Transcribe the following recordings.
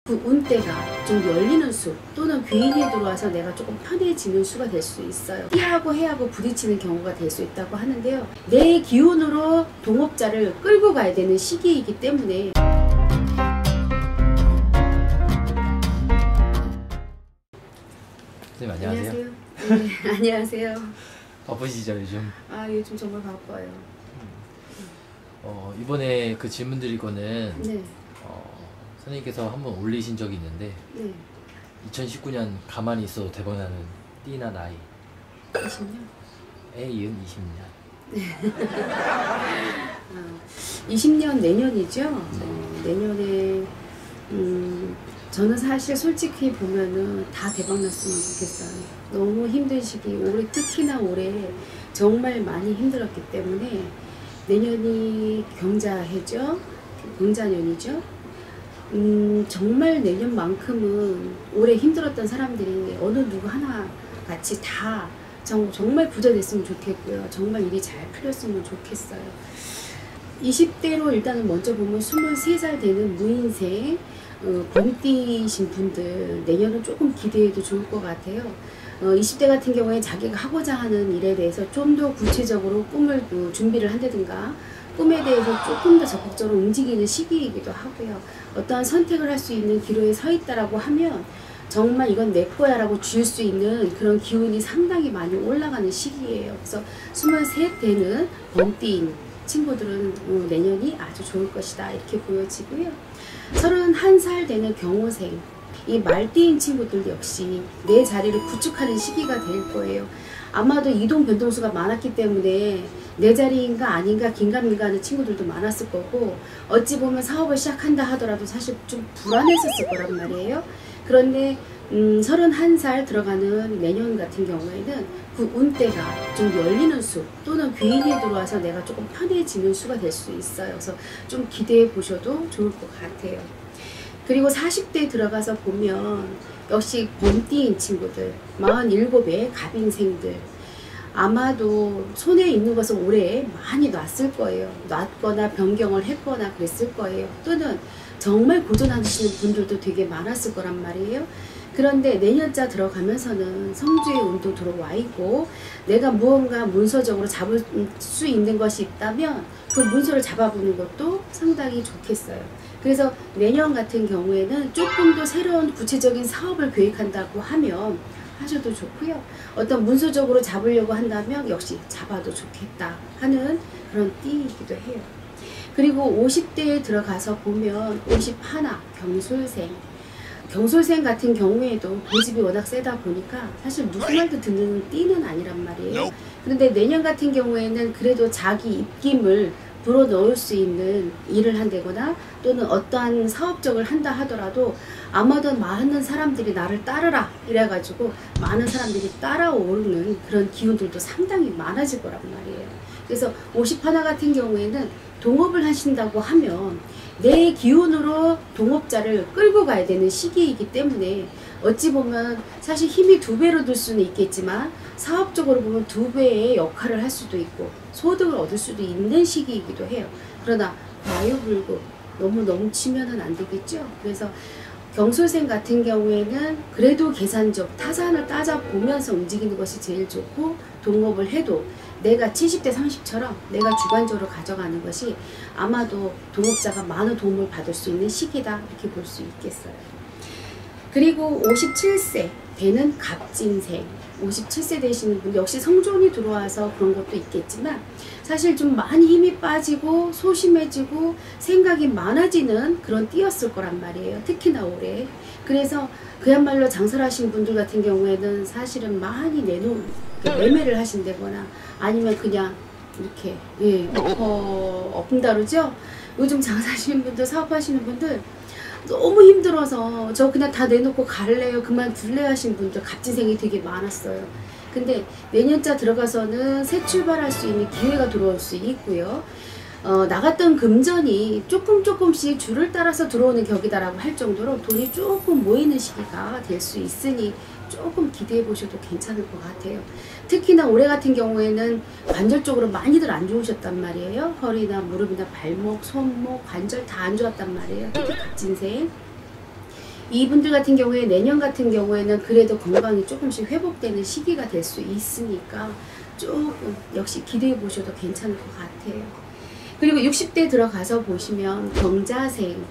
그 운대가 좀 열리는 수 또는 귀인이 들어와서 내가 조금 편해지는 수가 될 수 있어요. 띠하고 해하고 부딪히는 경우가 될 수 있다고 하는데요. 내 기운으로 동업자를 끌고 가야 되는 시기이기 때문에 선생님 안녕하세요. 네, 안녕하세요. 바쁘시죠 요즘? 요즘 정말 바빠요. 이번에 그 질문 드릴 거는 네. 선생님께서 한번 올리신 적이 있는데 네. 2019년 가만히 있어도 대박나는 띠나 나이 20년? 이은 20년. 네. 20년 내년이죠. 내년에 저는 사실 솔직히 보면은 다 대박 났으면 좋겠어요. 너무 힘든 시기, 올해 특히나 올해 정말 많이 힘들었기 때문에 내년이 경자해죠. 경자년이죠. 정말 내년만큼은 올해 힘들었던 사람들이 어느 누구 하나 같이 다 정말 부자됐으면 좋겠고요. 정말 일이 잘 풀렸으면 좋겠어요. 20대로 일단은 먼저 보면 23살 되는 무인생 범띠이신 분들 내년은 조금 기대해도 좋을 것 같아요. 20대 같은 경우에 자기가 하고자 하는 일에 대해서 좀 더 구체적으로 꿈을 준비를 한다든가 꿈에 대해서 조금 더 적극적으로 움직이는 시기이기도 하고요. 어떠한 선택을 할 수 있는 기로에 서 있다라고 하면 정말 이건 내 거야 라고 줄 수 있는 그런 기운이 상당히 많이 올라가는 시기예요. 그래서 23 되는 범띠인 친구들은 내년이 아주 좋을 것이다 이렇게 보여지고요. 31살 되는 경호생, 이 말띠인 친구들 역시 내 자리를 구축하는 시기가 될 거예요. 아마도 이동 변동수가 많았기 때문에 내 자리인가 아닌가 긴가민가 하는 친구들도 많았을 거고, 어찌 보면 사업을 시작한다 하더라도 사실 좀 불안했었을 거란 말이에요. 그런데 31살 들어가는 내년 같은 경우에는 그 운대가 좀 열리는 수 또는 귀인이 들어와서 내가 조금 편해지는 수가 될 수 있어요. 그래서 좀 기대해 보셔도 좋을 것 같아요. 그리고 40대 들어가서 보면 역시 범띠인 친구들 47의 갑인생들 아마도 손에 있는 것을 올해 많이 놨을 거예요. 놨거나 변경을 했거나 그랬을 거예요. 또는 정말 고전하시는 분들도 되게 많았을 거란 말이에요. 그런데 내년자 들어가면서는 성주의 운도 들어와 있고 내가 무언가 문서적으로 잡을 수 있는 것이 있다면 그 문서를 잡아보는 것도 상당히 좋겠어요. 그래서 내년 같은 경우에는 조금 더 새로운 구체적인 사업을 계획한다고 하면 하셔도 좋고요. 어떤 문서적으로 잡으려고 한다면 역시 잡아도 좋겠다 하는 그런 띠이기도 해요. 그리고 50대에 들어가서 보면 51 경솔생 같은 경우에도 고집이 워낙 세다 보니까 사실 누구 말도 듣는 띠는 아니란 말이에요. 그런데 내년 같은 경우에는 그래도 자기 입김을 불어넣을 수 있는 일을 한다거나 또는 어떠한 사업적을 한다 하더라도 아마도 많은 사람들이 나를 따르라 이래가지고 많은 사람들이 따라오르는 그런 기운들도 상당히 많아질 거란 말이에요. 그래서 51 같은 경우에는 동업을 하신다고 하면 내 기운으로 동업자를 끌고 가야 되는 시기이기 때문에 어찌 보면 사실 힘이 2배로 들 수는 있겠지만 사업적으로 보면 2배의 역할을 할 수도 있고 소득을 얻을 수도 있는 시기이기도 해요. 그러나 과유불급 너무 넘치면은 안 되겠죠. 그래서 경솔생 같은 경우에는 그래도 계산적 타산을 따져보면서 움직이는 것이 제일 좋고, 동업을 해도 내가 70대 30처럼 내가 주관적으로 가져가는 것이 아마도 동업자가 많은 도움을 받을 수 있는 시기다 이렇게 볼 수 있겠어요. 그리고 57세 되는 갑진생, 57세 되시는 분 역시 성존이 들어와서 그런 것도 있겠지만 사실 좀 많이 힘이 빠지고 소심해지고 생각이 많아지는 그런 띠였을 거란 말이에요. 특히나 올해. 그래서 그야말로 장사를 하신 분들 같은 경우에는 사실은 많이 매매를 하신다거나 아니면 그냥 이렇게 엎은다르죠. 요즘 장사하시는 분들, 사업하시는 분들 너무 힘들어서 저 그냥 다 내놓고 갈래요, 그만둘래 하신 분들 갑진생이 되게 많았어요. 근데 내년자 들어가서는 새 출발할 수 있는 기회가 들어올 수 있고요. 나갔던 금전이 조금씩 줄을 따라서 들어오는 격이다라고 할 정도로 돈이 조금 모이는 시기가 될 수 있으니 조금 기대해 보셔도 괜찮을 것 같아요. 특히나 올해 같은 경우에는 관절 쪽으로 많이들 안 좋으셨단 말이에요. 허리나 무릎이나 발목, 손목, 관절 다 안 좋았단 말이에요. 특히 갑진생. 이분들 같은 경우에 내년 같은 경우에는 그래도 건강이 조금씩 회복되는 시기가 될 수 있으니까 조금 역시 기대해 보셔도 괜찮을 것 같아요. 그리고 60대 들어가서 보시면 경자생,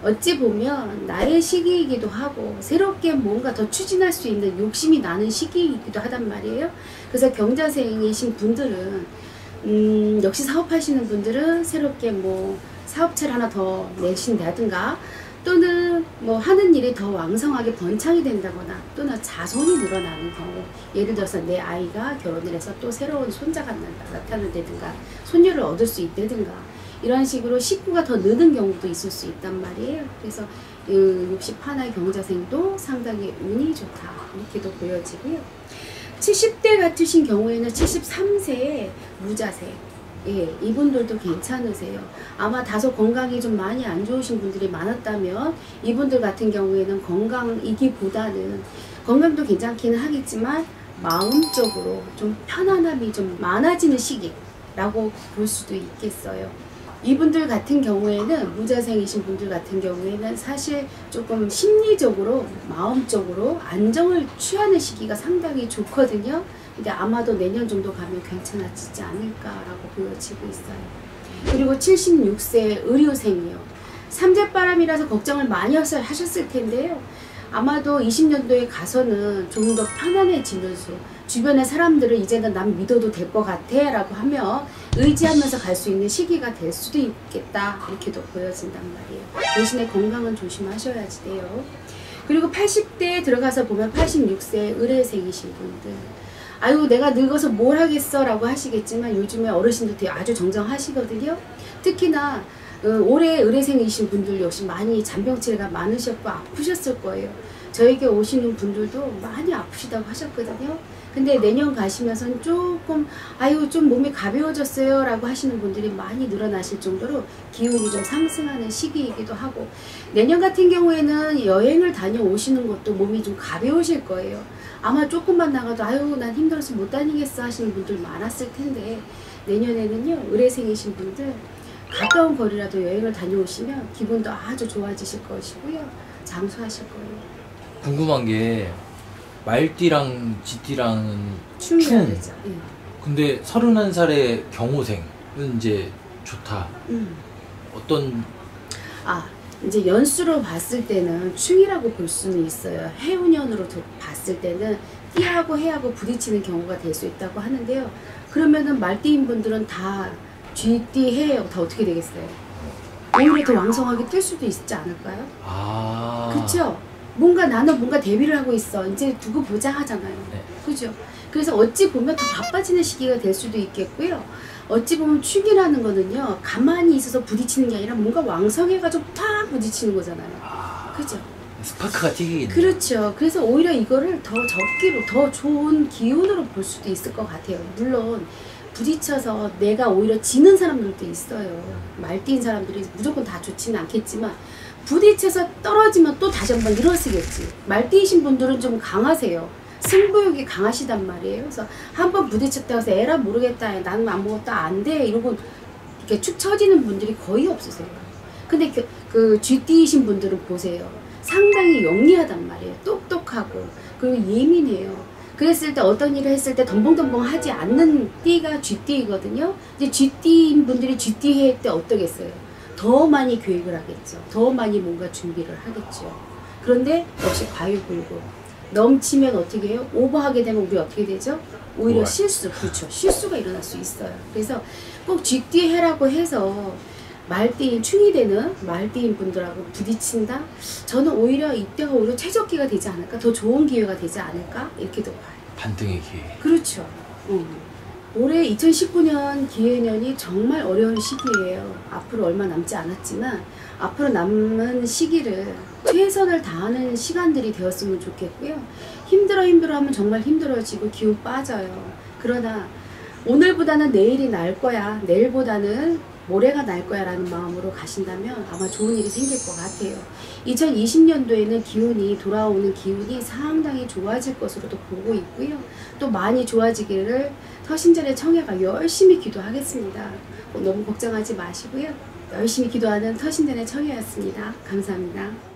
어찌 보면 나의 시기이기도 하고 새롭게 뭔가 더 추진할 수 있는 욕심이 나는 시기이기도 하단 말이에요. 그래서 경자생이신 분들은 역시 사업하시는 분들은 새롭게 뭐 사업체를 하나 더 내신다든가 또는 뭐 하는 일이 더 왕성하게 번창이 된다거나 또는 자손이 늘어나는 경우, 예를 들어서 내 아이가 결혼을 해서 또 새로운 손자가 나타난다든가 손녀를 얻을 수 있다든가 이런 식으로 식구가 더 느는 경우도 있을 수 있단 말이에요. 그래서 61의 경자생도 상당히 운이 좋다 이렇게도 보여지고요. 70대 같으신 경우에는 73세의 무자생, 예, 이분들도 괜찮으세요. 아마 다소 건강이 좀 많이 안 좋으신 분들이 많았다면 이분들 같은 경우에는 건강이기보다는 건강도 괜찮기는 하겠지만 마음적으로 좀 편안함이 좀 많아지는 시기라고 볼 수도 있겠어요. 이분들 같은 경우에는 무자생이신 분들 같은 경우에는 사실 조금 심리적으로 마음적으로 안정을 취하는 시기가 상당히 좋거든요. 근데 아마도 내년 정도 가면 괜찮아지지 않을까라고 보여지고 있어요. 그리고 76세 의료생이요. 삼재바람이라서 걱정을 많이 하셨을 텐데요. 아마도 20년도에 가서는 좀 더 편안해지는 수, 주변의 사람들을 이제는 난 믿어도 될 것 같아 라고 하며 의지하면서 갈 수 있는 시기가 될 수도 있겠다 이렇게도 보여진단 말이에요. 대신에 건강은 조심하셔야지 돼요. 그리고 80대에 들어가서 보면 86세 의뢰생이신 분들, 아유 내가 늙어서 뭘 하겠어 라고 하시겠지만 요즘에 어르신들 아주 정정하시거든요. 특히나 올해 의뢰생이신 분들 역시 많이 잔병치레가 많으셨고 아프셨을 거예요. 저에게 오시는 분들도 많이 아프시다고 하셨거든요. 근데 내년 가시면서는 조금 아유 좀 몸이 가벼워졌어요 라고 하시는 분들이 많이 늘어나실 정도로 기운이 좀 상승하는 시기이기도 하고, 내년 같은 경우에는 여행을 다녀오시는 것도 몸이 좀 가벼우실 거예요. 아마 조금만 나가도 아유 난 힘들어서 못 다니겠어 하시는 분들 많았을 텐데 내년에는요 의뢰생이신 분들 가까운 거리라도 여행을 다녀오시면 기분도 아주 좋아지실 것이고요. 장수하실 거예요. 궁금한 게 말띠랑 쥐띠랑은 충이라 그러죠. 예. 근데 31살의 경호생은 이제 좋다. 어떤 이제 연수로 봤을 때는 충이라고 볼 수는 있어요. 해운년으로 봤을 때는 띠하고 해하고 부딪히는 경우가 될 수 있다고 하는데요. 그러면은 말띠인 분들은 다 쥐띠 해 다 어떻게 되겠어요? 오히려 더 왕성하게 뜰 수도 있지 않을까요? 그쵸? 나는 뭔가 대비를 하고 있어. 이제 두고 보자 하잖아요. 네. 그죠? 그래서 어찌 보면 더 바빠지는 시기가 될 수도 있겠고요. 어찌 보면 축이라는 거는요, 가만히 있어서 부딪히는 게 아니라 뭔가 왕성해가지고 팍 부딪히는 거잖아요. 그죠? 스파크가 튀기겠네요. 그렇죠. 그래서 오히려 이거를 더 적기로, 더 좋은 기운으로 볼 수도 있을 것 같아요. 물론 부딪혀서 내가 오히려 지는 사람들도 있어요. 말띠인 사람들이 무조건 다 좋지는 않겠지만 부딪혀서 떨어지면 또 다시 한번 일어서겠지. 말띠이신 분들은 좀 강하세요. 승부욕이 강하시단 말이에요. 그래서 한번 부딪혔다 해서 에라 모르겠다, 나는 아무것도 안 돼 이러고 이렇게 축 처지는 분들이 거의 없으세요. 근데 그 쥐띠이신 분들은 보세요. 상당히 영리하단 말이에요. 똑똑하고 그리고 예민해요. 그랬을 때 어떤 일을 했을 때 덤벙덤벙 하지 않는 띠가 쥐띠이거든요. 이제 쥐띠인 분들이 쥐띠 할 때 어떠겠어요? 더 많이 교육을 하겠죠. 더 많이 뭔가 준비를 하겠죠. 그런데 역시 과유불급. 넘치면 어떻게 해요? 오버하게 되면 우리 어떻게 되죠? 오히려 실수. 그렇죠. 실수가 일어날 수 있어요. 그래서 꼭 쥐띠 해라고 해서 말띠인 충이 되는 말띠인 분들하고 부딪힌다? 저는 오히려 이때가 오히려 최적기가 되지 않을까? 더 좋은 기회가 되지 않을까? 이렇게도 봐요. 반등의 기회. 그렇죠. 올해 2019년 기해년이 정말 어려운 시기예요. 앞으로 얼마 남지 않았지만 앞으로 남은 시기를 최선을 다하는 시간들이 되었으면 좋겠고요. 힘들어하면 정말 힘들어지고 기운 빠져요. 그러나 오늘보다는 내일이 날 거야, 내일보다는 모레가 날 거야 라는 마음으로 가신다면 아마 좋은 일이 생길 것 같아요. 2020년도에는 기운이 돌아오는 기운이 상당히 좋아질 것으로도 보고 있고요. 또 많이 좋아지기를 터신전의 청해가 열심히 기도하겠습니다. 너무 걱정하지 마시고요. 열심히 기도하는 터신전의 청해였습니다. 감사합니다.